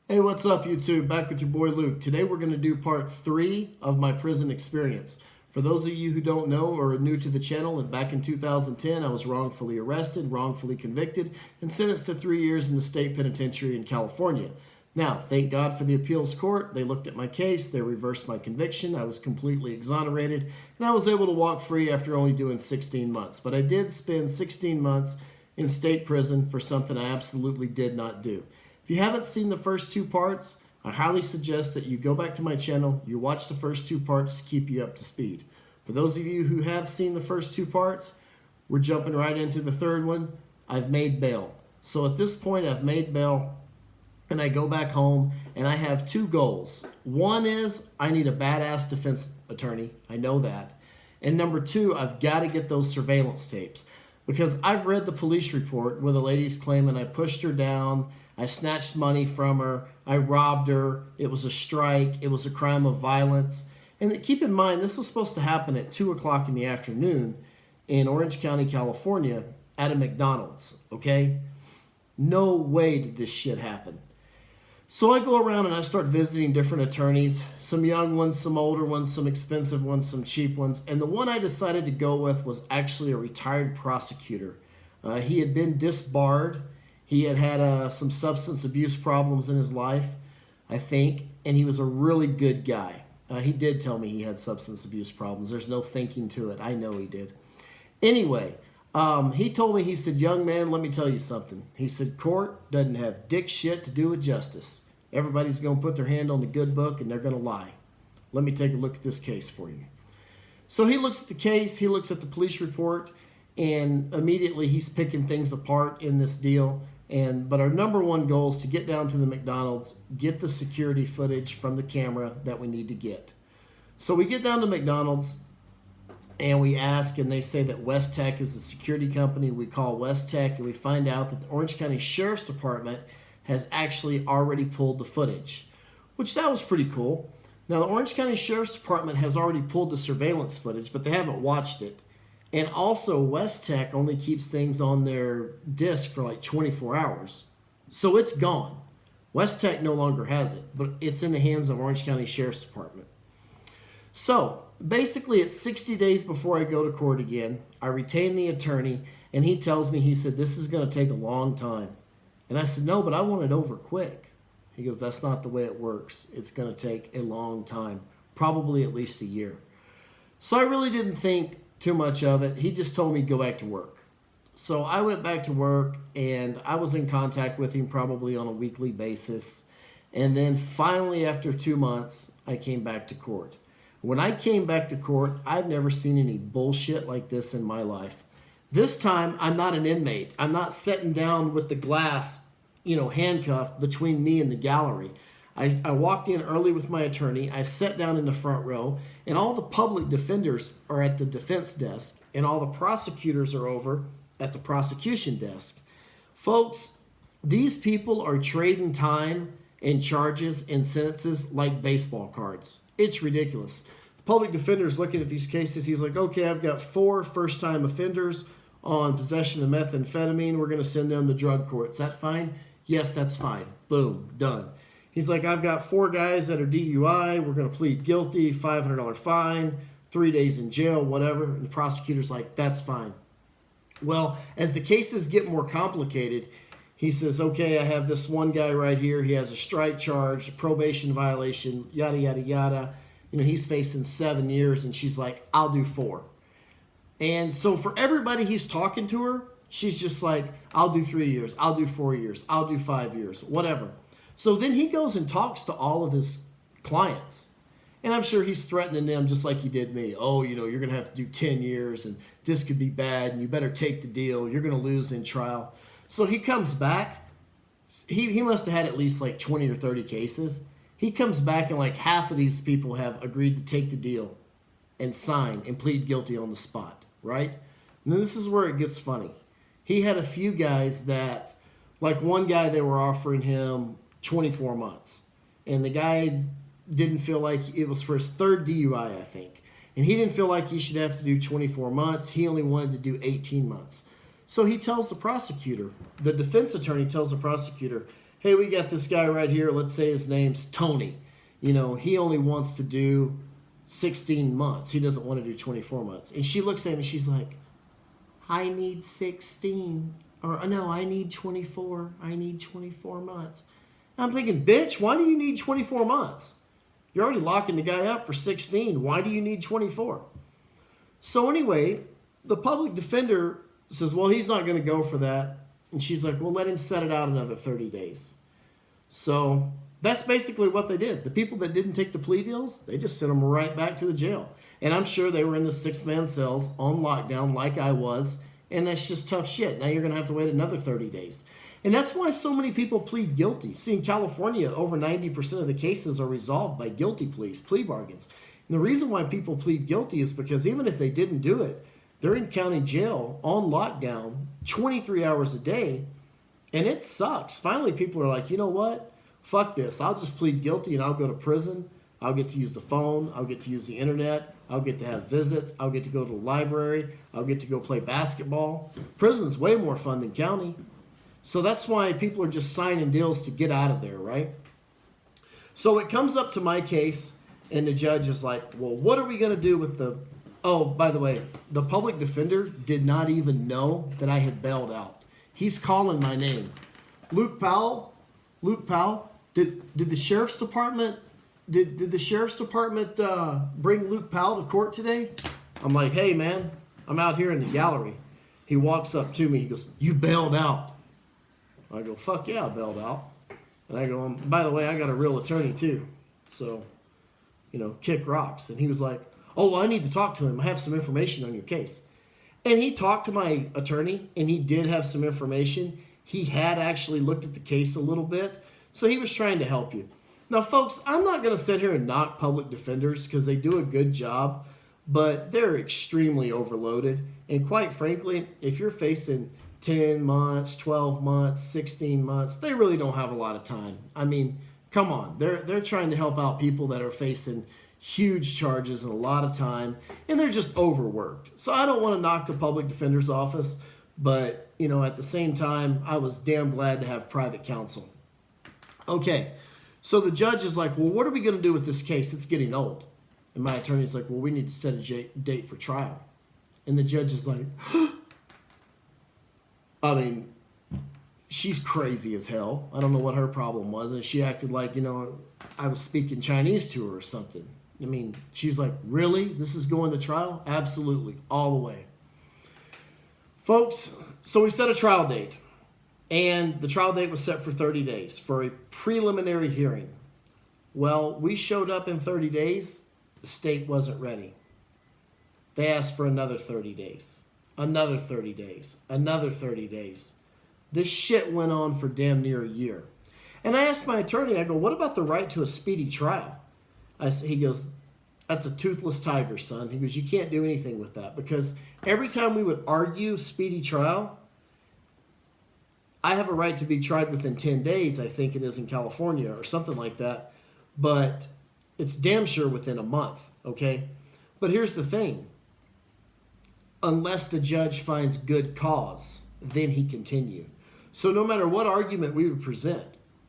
Hey, what's up, YouTube? Back with your boy Luke. Today we're going to do part 3 of my prison experience. For those of you who don't know or are new to the channel, back in 2010 I was wrongfully arrested, wrongfully convicted, and sentenced to 3 years in the state penitentiary in California. Now, thank God for the appeals court. They looked at my case, they reversed my conviction, I was completely exonerated, and I was able to walk free after only doing 16 months. But I did spend 16 months in state prison for something I absolutely did not do. If you haven't seen the first 2 parts, I highly suggest that you go back to my channel, you watch the first 2 parts to keep you up to speed. For those of you who have seen the first 2 parts, we're jumping right into the third one. I've made bail. So at this point, I've made bail, and I go back home, and I have 2 goals. One is I need a badass defense attorney. I know that. And number 2, I've got to get those surveillance tapes. Because I've read the police report where the lady's claiming I pushed her down, I snatched money from her, I robbed her, it was a strike, it was a crime of violence. And keep in mind, this was supposed to happen at 2 o'clock in the afternoon in Orange County, California at a McDonald's, okay? No way did this shit happen. So I go around and I start visiting different attorneys, some young ones, some older ones, some expensive ones, some cheap ones. And the one I decided to go with was actually a retired prosecutor. He had been disbarred. He had had some substance abuse problems in his life, I think, and he was a really good guy. He did tell me he had substance abuse problems. There's no thinking to it. I know he did. Anyway, he told me, he said, young man, let me tell you something. He said, court doesn't have dick shit to do with justice. Everybody's going to put their hand on the good book and they're going to lie. Let me take a look at this case for you. So he looks at the case, he looks at the police report, and immediately he's picking things apart in this deal. But our number one goal is to get down to the McDonald's, get the security footage from the camera that we need to get. So we get down to McDonald's and we ask, and they say that West Tech is the security company. We call West Tech and we find out that the Orange County Sheriff's Department has actually already pulled the footage, which that was pretty cool. Now the Orange County Sheriff's Department has already pulled the surveillance footage, but they haven't watched it. And also, West Tech only keeps things on their disk for like 24 hours. So it's gone. West Tech no longer has it, but it's in the hands of Orange County Sheriff's Department. So basically, it's 60 days before I go to court again. I retain the attorney, and he tells me, he said, this is going to take a long time. And I said, no, but I want it over quick. He goes, that's not the way it works. It's going to take a long time, probably at least a year. So I really didn't think too much of it. He just told me to go back to work. So I went back to work and I was in contact with him probably on a weekly basis. And then finally, after 2 months, I came back to court. When I came back to court, I've never seen any bullshit like this in my life. This time, I'm not an inmate. I'm not sitting down with the glass, handcuffed between me and the gallery. I walked in early with my attorney. I sat down in the front row, and all the public defenders are at the defense desk, and all the prosecutors are over at the prosecution desk. Folks, these people are trading time and charges and sentences like baseball cards. It's ridiculous. The public defender's looking at these cases. He's like, okay, I've got 4 first-time offenders on possession of methamphetamine. We're going to send them to drug court. Is that fine? Yes, that's fine. Boom, done. He's like, I've got 4 guys that are DUI. We're going to plead guilty, $500 fine, 3 days in jail, whatever. And the prosecutor's like, that's fine. Well, as the cases get more complicated, he says, okay, I have this one guy right here. He has a strike charge, a probation violation, yada, yada, yada. He's facing 7 years, and she's like, I'll do 4. And so for everybody he's talking to her, she's just like, I'll do 3 years, I'll do 4 years, I'll do 5 years, whatever. So then he goes and talks to all of his clients. And I'm sure he's threatening them just like he did me. Oh, you're going to have to do 10 years and this could be bad and you better take the deal. You're going to lose in trial. So he comes back. He must have had at least like 20 or 30 cases. He comes back and like half of these people have agreed to take the deal and sign and plead guilty on the spot, right? And then this is where it gets funny. He had a few guys that, like one guy, they were offering him 24 months. And the guy didn't feel like it was for his 3rd DUI, I think. And he didn't feel like he should have to do 24 months. He only wanted to do 18 months. So he tells the prosecutor, the defense attorney tells the prosecutor, hey, we got this guy right here. Let's say his name's Tony. He only wants to do 16 months. He doesn't want to do 24 months. And she looks at him and she's like, I need 16. Or no, I need 24. I need 24 months. And I'm thinking, bitch, why do you need 24 months? You're already locking the guy up for 16. Why do you need 24? So anyway, the public defender says, well, he's not going to go for that. And she's like, well, let him set it out another 30 days. So that's basically what they did. The people that didn't take the plea deals, they just sent them right back to the jail. And I'm sure they were in the 6-man cells on lockdown like I was. And that's just tough shit. Now you're going to have to wait another 30 days. And that's why so many people plead guilty. See, in California, over 90% of the cases are resolved by guilty pleas, plea bargains. And the reason why people plead guilty is because even if they didn't do it, they're in county jail on lockdown 23 hours a day. And it sucks. Finally, people are like, you know what? Fuck this. I'll just plead guilty and I'll go to prison. I'll get to use the phone. I'll get to use the internet. I'll get to have visits. I'll get to go to the library. I'll get to go play basketball. Prison's way more fun than county. So that's why people are just signing deals to get out of there, right? So it comes up to my case, and the judge is like, well, what are we going to do with the... Oh, by the way, the public defender did not even know that I had bailed out. He's calling my name. Luke Powell, did the sheriff's department... Did the sheriff's department bring Luke Powell to court today? I'm like, hey, man, I'm out here in the gallery. He walks up to me. He goes, you bailed out. I go, fuck yeah, I bailed out. And I go, by the way, I got a real attorney too. So, kick rocks. And he was like, oh, well, I need to talk to him. I have some information on your case. And he talked to my attorney, and he did have some information. He had actually looked at the case a little bit. So he was trying to help you. Now, folks, I'm not going to sit here and knock public defenders because they do a good job, but they're extremely overloaded. And quite frankly, if you're facing 10 months, 12 months, 16 months, they really don't have a lot of time. I mean, come on. They're trying to help out people that are facing huge charges and a lot of time, and they're just overworked. So I don't want to knock the public defender's office, but, at the same time, I was damn glad to have private counsel. Okay. So the judge is like, well, what are we going to do with this case? It's getting old. And my attorney's like, well, we need to set a date for trial. And the judge is like, I mean, she's crazy as hell. I don't know what her problem was. And she acted like, I was speaking Chinese to her or something. I mean, she's like, really? This is going to trial? Absolutely. All the way. Folks, so we set a trial date. And the trial date was set for 30 days for a preliminary hearing. Well, we showed up in 30 days. The state wasn't ready. They asked for another 30 days, another 30 days, another 30 days. This shit went on for damn near a year. And I asked my attorney, I go, what about the right to a speedy trial? He goes, that's a toothless tiger, son. He goes, you can't do anything with that because every time we would argue speedy trial, I have a right to be tried within 10 days, I think it is in California or something like that. But it's damn sure within a month, okay? But here's the thing. Unless the judge finds good cause, then he continue. So no matter what argument we would present,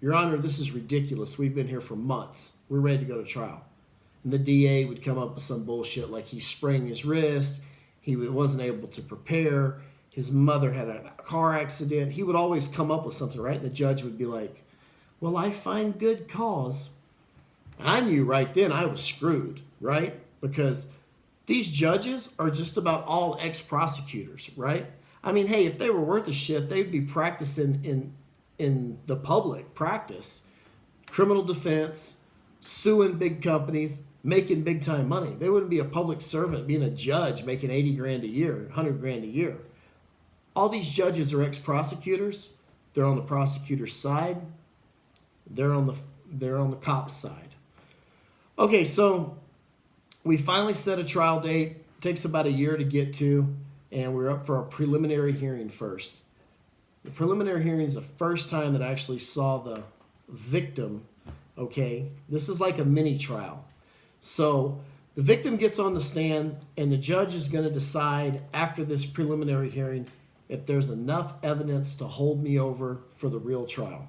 Your Honor, this is ridiculous. We've been here for months. We're ready to go to trial. And the DA would come up with some bullshit like he sprained his wrist, he wasn't able to prepare, his mother had a car accident. He would always come up with something, right? And the judge would be like, well, I find good cause. And I knew right then I was screwed, right? Because these judges are just about all ex-prosecutors, right? I mean, hey, if they were worth a shit, they'd be practicing in the public practice, criminal defense, suing big companies, making big time money. They wouldn't be a public servant being a judge making 80 grand a year, 100 grand a year. All these judges are ex-prosecutors. They're on the prosecutor's side. They're on the cop's side. Okay, so we finally set a trial date. It takes about a year to get to, and we're up for our preliminary hearing first. The preliminary hearing is the first time that I actually saw the victim. Okay, this is like a mini trial. So the victim gets on the stand, and the judge is going to decide after this preliminary hearing if there's enough evidence to hold me over for the real trial.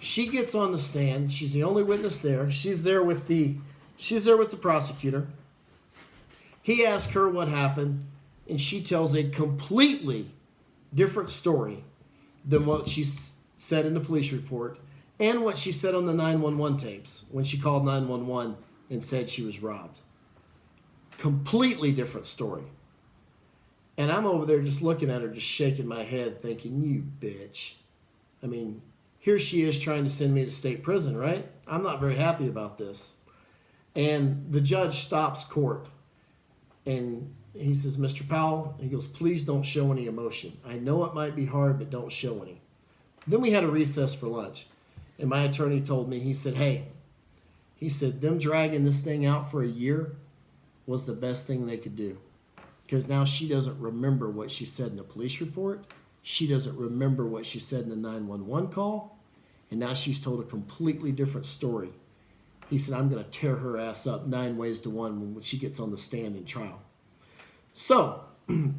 She gets on the stand. She's the only witness there. She's there with the prosecutor. He asks her what happened, and she tells a completely different story than what she said in the police report and what she said on the 911 tapes when she called 911 and said she was robbed. Completely different story. And I'm over there just looking at her, just shaking my head, thinking, you bitch. I mean, here she is trying to send me to state prison, right? I'm not very happy about this. And the judge stops court. And he says, Mr. Powell, he goes, please don't show any emotion. I know it might be hard, but don't show any. Then we had a recess for lunch. And my attorney told me, he said, hey, he said, them dragging this thing out for a year was the best thing they could do. Because now she doesn't remember what she said in the police report. She doesn't remember what she said in the 911 call. And now she's told a completely different story. He said, I'm going to tear her ass up 9 ways to 1 when she gets on the stand in trial. So, I'm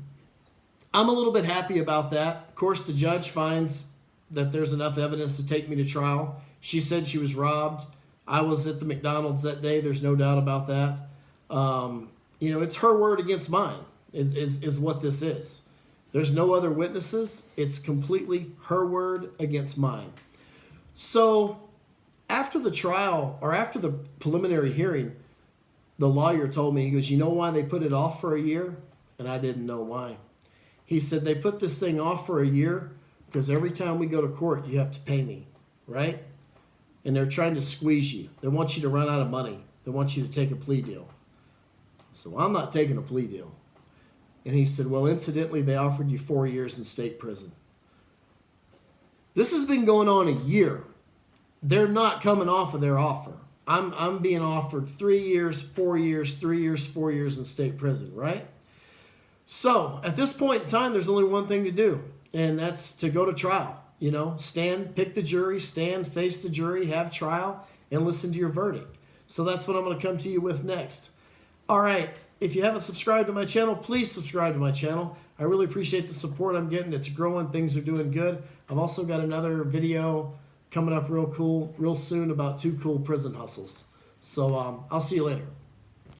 a little bit happy about that. Of course, the judge finds that there's enough evidence to take me to trial. She said she was robbed. I was at the McDonald's that day. There's no doubt about that. It's her word against mine is what this is. There's no other witnesses. It's completely her word against mine. So after the trial, or after the preliminary hearing, the lawyer told me, he goes, you know why they put it off for a year? And I didn't know why. He said, they put this thing off for a year because every time we go to court, you have to pay me, right? And they're trying to squeeze you. They want you to run out of money. They want you to take a plea deal. So I'm not taking a plea deal. And he said, well, incidentally, they offered you 4 years in state prison. This has been going on a year. They're not coming off of their offer. I'm being offered 3 years, 4 years, 3 years, 4 years in state prison, right? So at this point in time, there's only one thing to do, and that's to go to trial. Stand, pick the jury, stand, face the jury, have trial, and listen to your verdict. So that's what I'm going to come to you with next. All right, if you haven't subscribed to my channel, please subscribe to my channel. I really appreciate the support I'm getting. It's growing. Things are doing good. I've also got another video coming up real soon about 2 cool prison hustles. So I'll see you later.